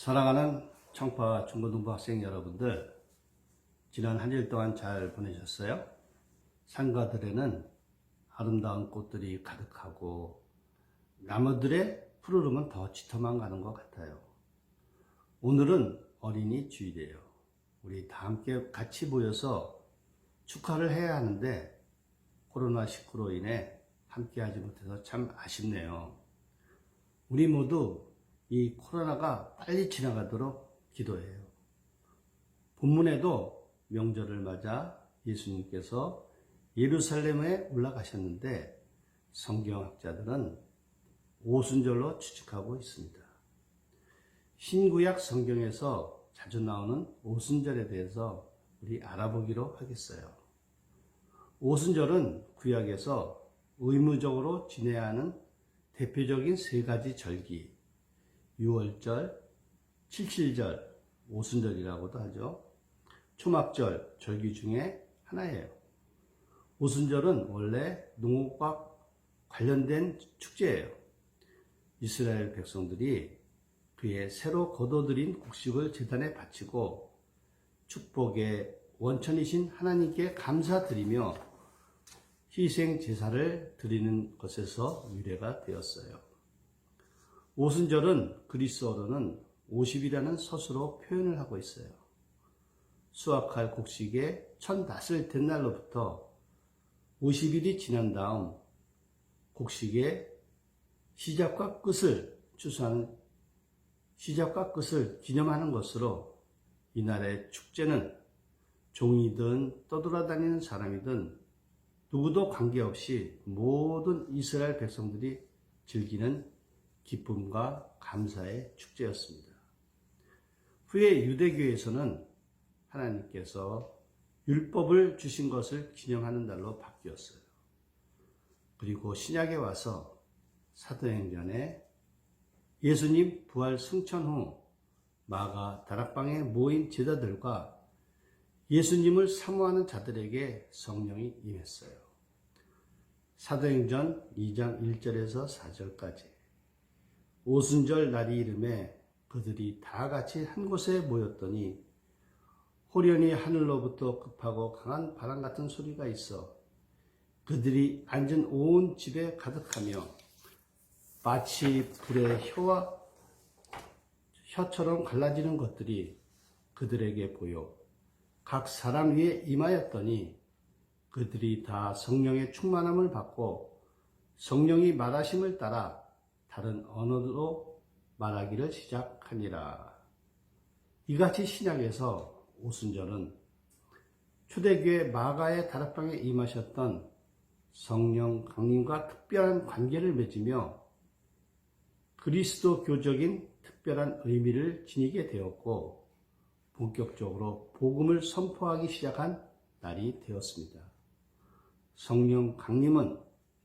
사랑하는 청파 중고등부 학생 여러분들, 지난 한 일 동안 잘 보내셨어요? 산가들에는 아름다운 꽃들이 가득하고 나무들의 푸르름은 더 짙어만 가는 것 같아요. 오늘은 어린이 주일이에요. 우리 다 함께 같이 모여서 축하를 해야 하는데 코로나19로 인해 함께 하지 못해서 참 아쉽네요. 우리 모두 이 코로나가 빨리 지나가도록 기도해요. 본문에도 명절을 맞아 예수님께서 예루살렘에 올라가셨는데 성경학자들은 오순절로 추측하고 있습니다. 신구약 성경에서 자주 나오는 오순절에 대해서 우리 알아보기로 하겠어요. 오순절은 구약에서 의무적으로 지내야 하는 대표적인 세 가지 절기, 유월절, 칠칠절, 오순절이라고도 하죠. 초막절, 절기 중에 하나예요. 오순절은 원래 농업과 관련된 축제예요. 이스라엘 백성들이 그의 새로 거둬들인 곡식을 제단에 바치고 축복의 원천이신 하나님께 감사드리며 희생 제사를 드리는 것에서 유래가 되었어요. 오순절은 그리스어로는 50이라는 서술로 표현을 하고 있어요. 수확할 곡식의 첫 낫을 댄 날로부터 50일이 지난 다음 곡식의 시작과 끝을 추수하는 시작과 끝을 기념하는 것으로 이날의 축제는 종이든 떠돌아다니는 사람이든 누구도 관계없이 모든 이스라엘 백성들이 즐기는 기쁨과 감사의 축제였습니다. 후에 유대교에서는 하나님께서 율법을 주신 것을 기념하는 날로 바뀌었어요. 그리고 신약에 와서 사도행전에 예수님 부활 승천 후 마가 다락방에 모인 제자들과 예수님을 사모하는 자들에게 성령이 임했어요. 사도행전 2장 1절에서 4절까지 오순절 날이 이름에 그들이 다 같이 한 곳에 모였더니 호련히 하늘로부터 급하고 강한 바람 같은 소리가 있어 그들이 앉은 온 집에 가득하며 마치 불의 혀처럼 갈라지는 것들이 그들에게 보여 각 사람 위에 임하였더니 그들이 다 성령의 충만함을 받고 성령이 말하심을 따라 다른 언어로 말하기를 시작하니라. 이같이 신약에서 오순절은 초대교회 마가의 다락방에 임하셨던 성령 강림과 특별한 관계를 맺으며 그리스도교적인 특별한 의미를 지니게 되었고 본격적으로 복음을 선포하기 시작한 날이 되었습니다. 성령 강림은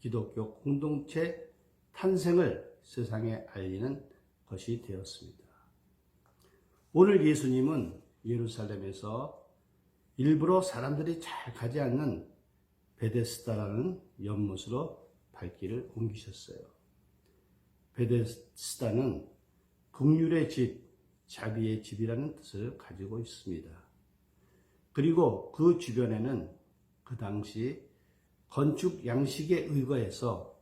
기독교 공동체 탄생을 세상에 알리는 것이 되었습니다. 오늘 예수님은 예루살렘에서 일부러 사람들이 잘 가지 않는 베데스다라는 연못으로 발길을 옮기셨어요. 베데스다는 긍휼의 집, 자비의 집이라는 뜻을 가지고 있습니다. 그리고 그 주변에는 그 당시 건축 양식에 의거해서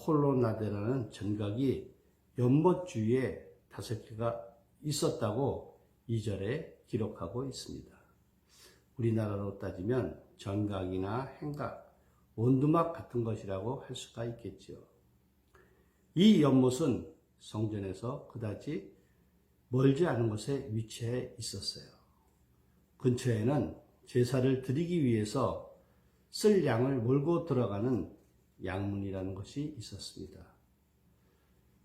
콜로나데라는 전각이 연못 주위에 5개가 있었다고 2절에 기록하고 있습니다. 우리나라로 따지면 전각이나 행각, 원두막 같은 것이라고 할 수가 있겠죠. 이 연못은 성전에서 그다지 멀지 않은 곳에 위치해 있었어요. 근처에는 제사를 드리기 위해서 쓸 양을 몰고 들어가는 양문이라는 것이 있었습니다.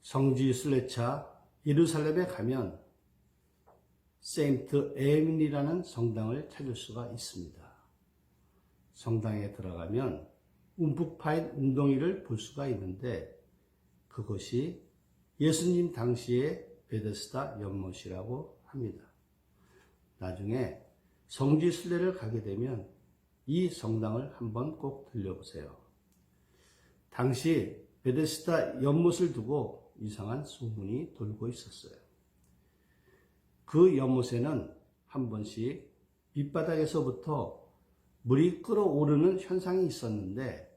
성지 순례차 예루살렘에 가면 세인트 에민이라는 성당을 찾을 수가 있습니다. 성당에 들어가면 움푹 파인 웅덩이를 볼 수가 있는데 그것이 예수님 당시의 베데스다 연못이라고 합니다. 나중에 성지 순례를 가게 되면 이 성당을 한번 꼭 들려보세요. 당시 베데스다 연못을 두고 이상한 소문이 돌고 있었어요. 그 연못에는 한 번씩 밑바닥에서부터 물이 끓어오르는 현상이 있었는데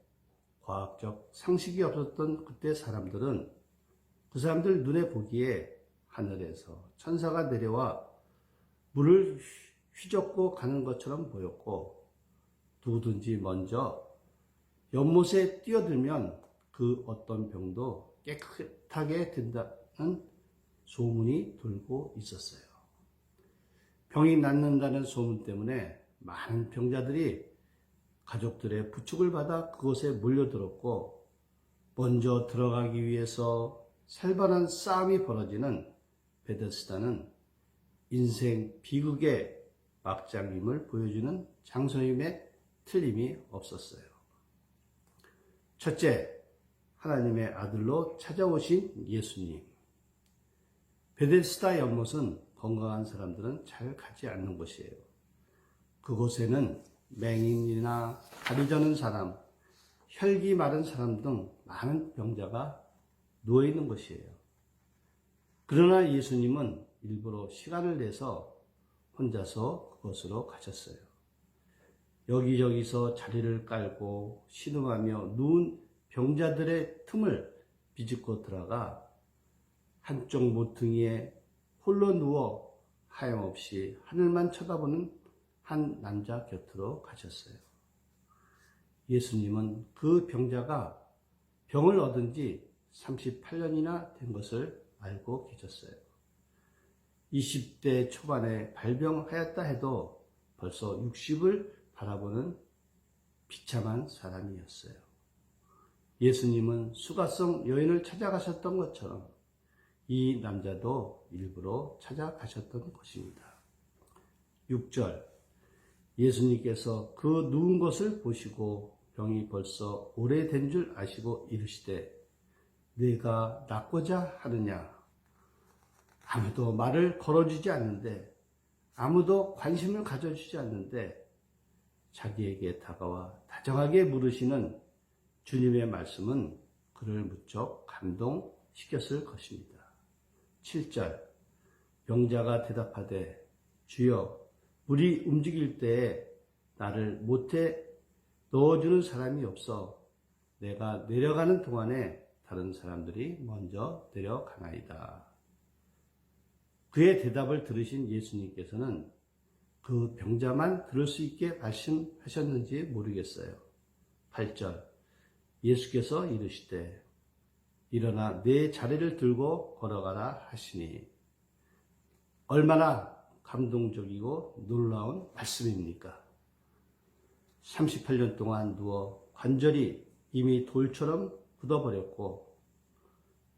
과학적 상식이 없었던 그때 사람들은 그 사람들 눈에 보기에 하늘에서 천사가 내려와 물을 휘젓고 가는 것처럼 보였고 누구든지 먼저 연못에 뛰어들면 그 어떤 병도 깨끗하게 된다는 소문이 돌고 있었어요. 병이 낫는다는 소문 때문에 많은 병자들이 가족들의 부축을 받아 그곳에 몰려들었고 먼저 들어가기 위해서 살벌한 싸움이 벌어지는 베데스다는 인생 비극의 막장임을 보여주는 장소임에 틀림이 없었어요. 첫째, 하나님의 아들로 찾아오신 예수님. 베데스다 연못은 건강한 사람들은 잘 가지 않는 곳이에요. 그곳에는 맹인이나 다리 저는 사람, 혈기 마른 사람 등 많은 병자가 누워있는 곳이에요. 그러나 예수님은 일부러 시간을 내서 혼자서 그곳으로 가셨어요. 여기저기서 자리를 깔고 신음하며 누운 병자들의 틈을 비집고 들어가 한쪽 모퉁이에 홀로 누워 하염없이 하늘만 쳐다보는 한 남자 곁으로 가셨어요. 예수님은 그 병자가 병을 얻은 지 38년이나 된 것을 알고 계셨어요. 20대 초반에 발병하였다 해도 벌써 60을 바라보는 비참한 사람이었어요. 예수님은 수가성 여인을 찾아가셨던 것처럼 이 남자도 일부러 찾아가셨던 것입니다. 6절, 예수님께서 그 누운 것을 보시고 병이 벌써 오래된 줄 아시고 이르시되 내가 낫고자 하느냐. 아무도 말을 걸어주지 않는데, 아무도 관심을 가져주지 않는데 자기에게 다가와 다정하게 물으시는 주님의 말씀은 그를 무척 감동시켰을 것입니다. 7절, 병자가 대답하되 주여 물이 움직일 때에 나를 못해 넣어주는 사람이 없어 내가 내려가는 동안에 다른 사람들이 먼저 내려가나이다. 그의 대답을 들으신 예수님께서는 그 병자만 들을 수 있게 말씀하셨는지 모르겠어요. 8절, 예수께서 이르시되 일어나 내 자리를 들고 걸어가라 하시니 얼마나 감동적이고 놀라운 말씀입니까? 38년 동안 누워 관절이 이미 돌처럼 굳어버렸고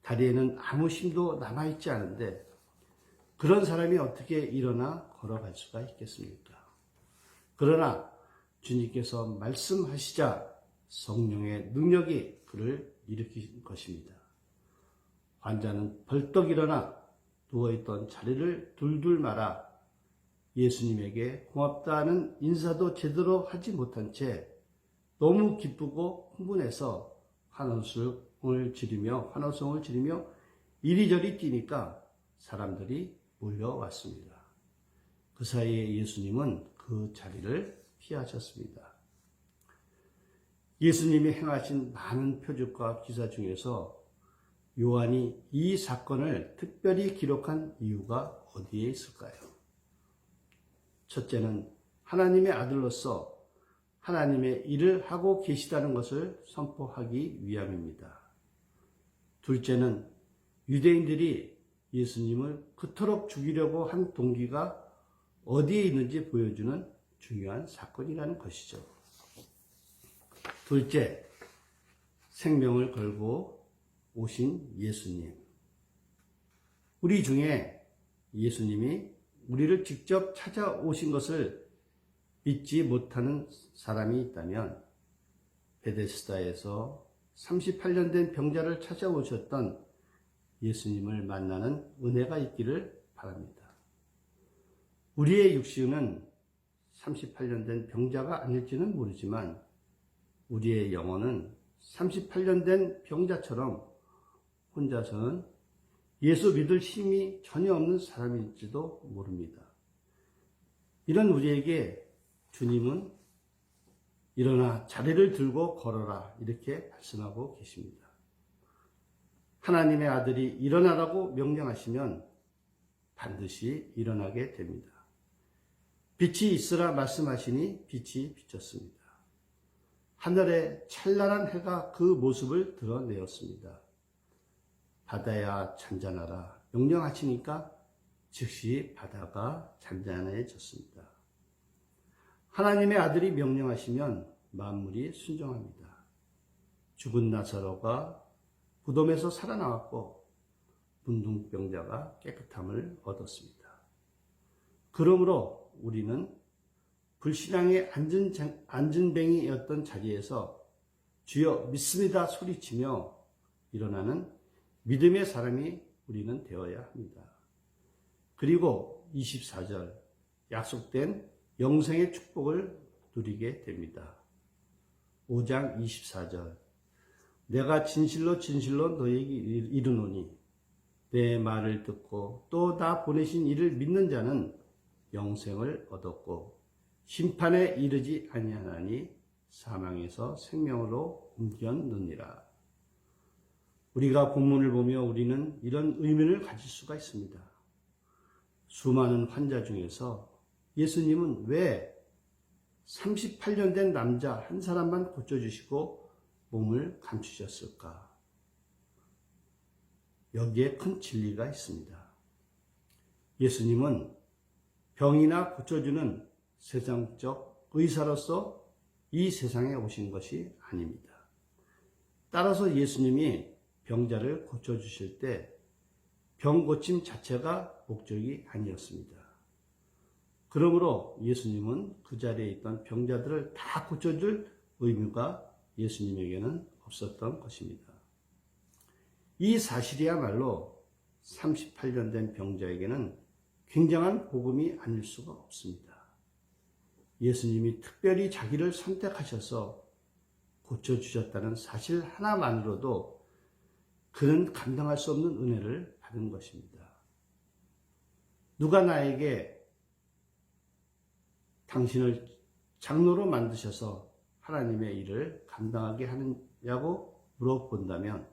다리에는 아무 힘도 남아있지 않은데 그런 사람이 어떻게 일어나 걸어갈 수가 있겠습니까? 그러나 주님께서 말씀하시자 성령의 능력이 그를 일으킨 것입니다. 환자는 벌떡 일어나 누워있던 자리를 둘둘 말아 예수님에게 고맙다는 인사도 제대로 하지 못한 채 너무 기쁘고 흥분해서 환호성을 지르며 이리저리 뛰니까 사람들이 몰려왔습니다. 그 사이에 예수님은 그 자리를 피하셨습니다. 예수님이 행하신 많은 표적과 기사 중에서 요한이 이 사건을 특별히 기록한 이유가 어디에 있을까요? 첫째는 하나님의 아들로서 하나님의 일을 하고 계시다는 것을 선포하기 위함입니다. 둘째는 유대인들이 예수님을 그토록 죽이려고 한 동기가 어디에 있는지 보여주는 중요한 사건이라는 것이죠. 둘째, 생명을 걸고 오신 예수님. 우리 중에 예수님이 우리를 직접 찾아오신 것을 믿지 못하는 사람이 있다면 베데스다에서 38년 된 병자를 찾아오셨던 예수님을 만나는 은혜가 있기를 바랍니다. 우리의 육신은 38년 된 병자가 아닐지는 모르지만 우리의 영혼은 38년 된 병자처럼 혼자서는 예수 믿을 힘이 전혀 없는 사람일지도 모릅니다. 이런 우리에게 주님은 일어나 자리를 들고 걸어라 이렇게 말씀하고 계십니다. 하나님의 아들이 일어나라고 명령하시면 반드시 일어나게 됩니다. 빛이 있으라 말씀하시니 빛이 비쳤습니다. 하늘에 찬란한 해가 그 모습을 드러내었습니다. 바다야 잔잔하라 명령하시니까 즉시 바다가 잔잔해졌습니다. 하나님의 아들이 명령하시면 만물이 순종합니다. 죽은 나사로가 무덤에서 살아나왔고 문둥병자가 깨끗함을 얻었습니다. 그러므로 우리는 불신앙의 안전뱅이였던 자리에서 주여 믿습니다 소리치며 일어나는 믿음의 사람이 우리는 되어야 합니다. 그리고 24절 약속된 영생의 축복을 누리게 됩니다. 5장 24절 내가 진실로 진실로 너에게 이르노니 내 말을 듣고 또 나 보내신 이를 믿는 자는 영생을 얻었고 심판에 이르지 아니하나니 사망에서 생명으로 옮겼느니라. 우리가 본문을 보며 우리는 이런 의미를 가질 수가 있습니다. 수많은 환자 중에서 예수님은 왜 38년 된 남자 한 사람만 고쳐주시고 몸을 감추셨을까? 여기에 큰 진리가 있습니다. 예수님은 병이나 고쳐주는 세상적 의사로서 이 세상에 오신 것이 아닙니다. 따라서 예수님이 병자를 고쳐주실 때 병 고침 자체가 목적이 아니었습니다. 그러므로 예수님은 그 자리에 있던 병자들을 다 고쳐줄 의무가 예수님에게는 없었던 것입니다. 이 사실이야말로 38년 된 병자에게는 굉장한 복음이 아닐 수가 없습니다. 예수님이 특별히 자기를 선택하셔서 고쳐주셨다는 사실 하나만으로도 그는 감당할 수 없는 은혜를 받은 것입니다. 누가 나에게 당신을 장로로 만드셔서 하나님의 일을 감당하게 하느냐고 물어본다면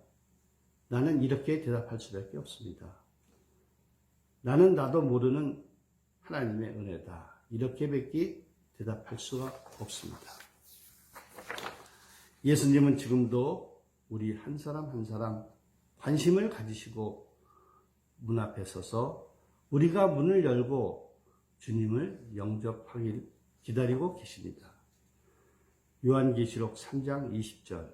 나는 이렇게 대답할 수밖에 없습니다. 나는 나도 모르는 하나님의 은혜다. 이렇게밖에 대답할 수가 없습니다. 예수님은 지금도 우리 한 사람 한 사람 관심을 가지시고 문 앞에 서서 우리가 문을 열고 주님을 영접하길 기다리고 계십니다. 요한계시록 3장 20절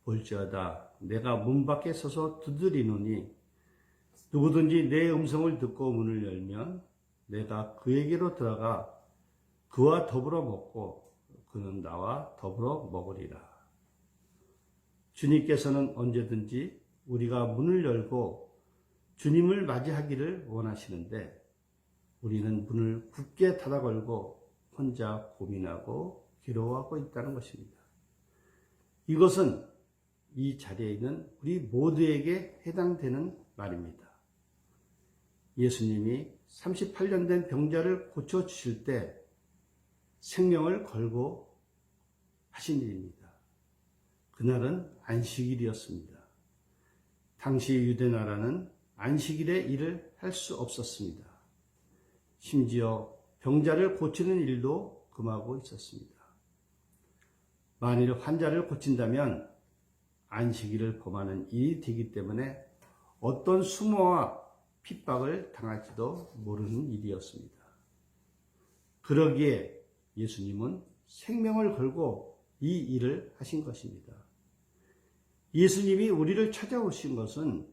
볼지어다 내가 문 밖에 서서 두드리노니 누구든지 내 음성을 듣고 문을 열면 내가 그에게로 들어가 그와 더불어 먹고 그는 나와 더불어 먹으리라. 주님께서는 언제든지 우리가 문을 열고 주님을 맞이하기를 원하시는데 우리는 문을 굳게 닫아 걸고 혼자 고민하고 괴로워하고 있다는 것입니다. 이것은 이 자리에 있는 우리 모두에게 해당되는 말입니다. 예수님이 38년 된 병자를 고쳐주실 때 생명을 걸고 하신 일입니다. 그날은 안식일이었습니다. 당시 유대나라는 안식일에 일을 할 수 없었습니다. 심지어 병자를 고치는 일도 금하고 있었습니다. 만일 환자를 고친다면 안식일을 범하는 일이 되기 때문에 어떤 수모와 핍박을 당할지도 모르는 일이었습니다. 그러기에 예수님은 생명을 걸고 이 일을 하신 것입니다. 예수님이 우리를 찾아오신 것은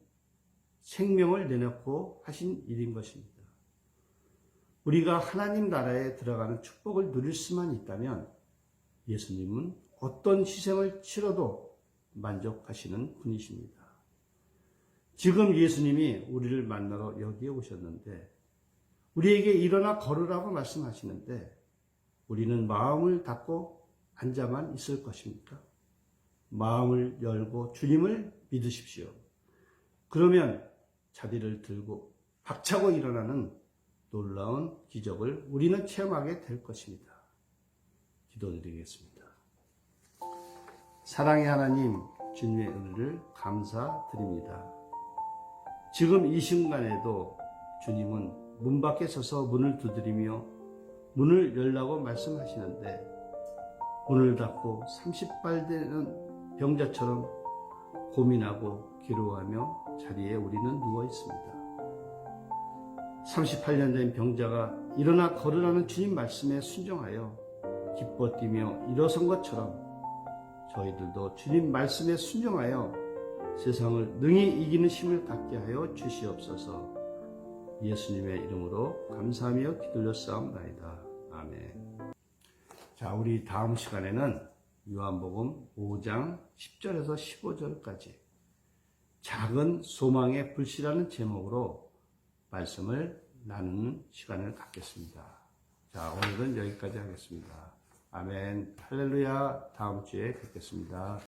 생명을 내놓고 하신 일인 것입니다. 우리가 하나님 나라에 들어가는 축복을 누릴 수만 있다면 예수님은 어떤 희생을 치러도 만족하시는 분이십니다. 지금 예수님이 우리를 만나러 여기에 오셨는데 우리에게 일어나 걸으라고 말씀하시는데 우리는 마음을 닫고 앉아만 있을 것입니까? 마음을 열고 주님을 믿으십시오. 그러면 자리를 들고 박차고 일어나는 놀라운 기적을 우리는 체험하게 될 것입니다. 기도드리겠습니다. 사랑의 하나님, 주님의 은혜를 감사드립니다. 지금 이 순간에도 주님은 문 밖에 서서 문을 두드리며 문을 열라고 말씀하시는데 문을 닫고 30발 되는 병자처럼 고민하고 괴로워하며 자리에 우리는 누워 있습니다. 38년 된 병자가 일어나 걸으라는 주님 말씀에 순종하여 기뻐 뛰며 일어선 것처럼 저희들도 주님 말씀에 순종하여 세상을 능히 이기는 힘을 갖게 하여 주시옵소서. 예수님의 이름으로 감사하며 기도드렸사옵나이다. 아멘. 자, 우리 다음 시간에는 요한복음 5장 10절에서 15절까지 작은 소망의 불씨라는 제목으로 말씀을 나누는 시간을 갖겠습니다. 자, 오늘은 여기까지 하겠습니다. 아멘. 할렐루야. 다음 주에 뵙겠습니다.